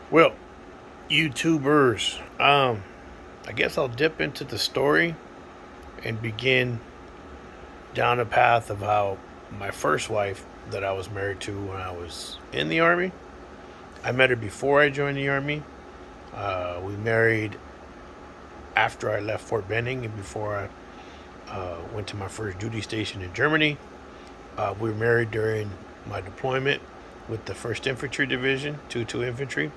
Well, YouTubers, I guess I'll dip into the story and begin down a path of how my first wife that I was married to when I was in the Army. I met her before I joined the Army. We married after I left Fort Benning and before I went to my first duty station in Germany. We were married during my deployment with the 1st Infantry Division, 2 Infantry.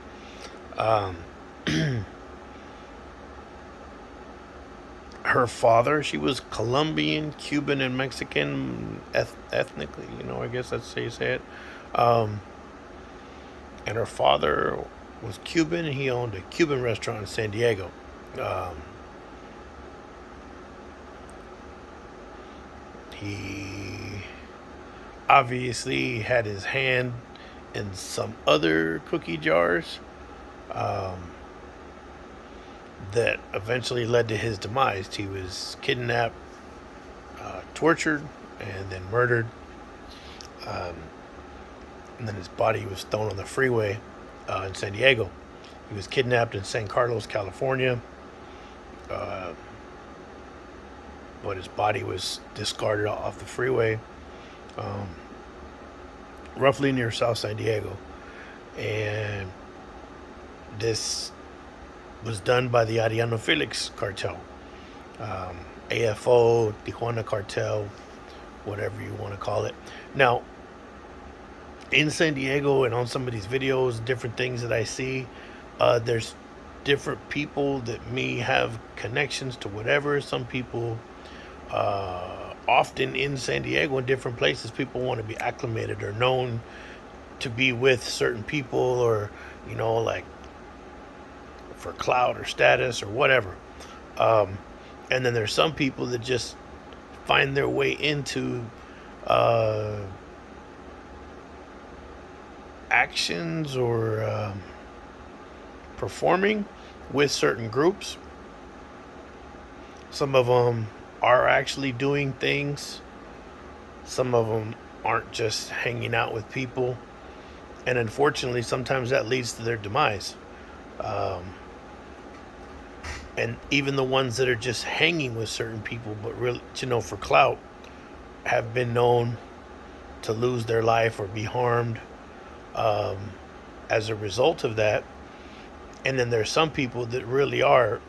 Um, Her father, she was Colombian, Cuban, and Mexican ethnically, I guess that's how you say it. Um, and her father was Cuban, and he owned a Cuban restaurant in San Diego. Um, he obviously had his hand in some other cookie jars um, that eventually led to his demise. He was kidnapped, tortured, and then murdered. Um, and then his body was thrown on the freeway in San Diego. He was kidnapped in San Carlos, California, uh, but his body was discarded off the freeway, um, roughly near South San Diego. And this was done by the Ariano Felix cartel, um, AFO, Tijuana cartel, whatever you want to call it. Now, in San Diego and on some of these videos, different things that I see, there's different people that may have connections to whatever. Some people, often in San Diego and different places, people want to be acclimated or known to be with certain people, or like for clout or status or whatever. Um, and then there's some people that just find their way into uh, actions or performing with certain groups. Some of them are actually doing things. Some of them aren't just hanging out with people. And unfortunately, sometimes that leads to their demise. Um, and even the ones that are just hanging with certain people, but really, for clout, have been known to lose their life or be harmed um, as a result of that. And then there's some people that really are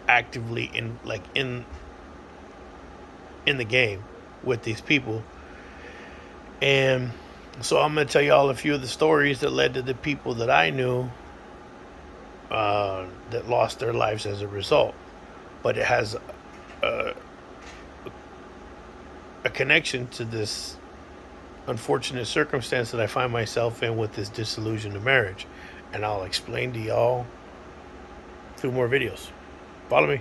actively in the game with these people. And so I'm going to tell you all a few of the stories that led to the people that I knew that lost their lives as a result. But it has a connection to this unfortunate circumstance that I find myself in with this disillusion of marriage. And I'll explain to y'all through more videos. Follow me.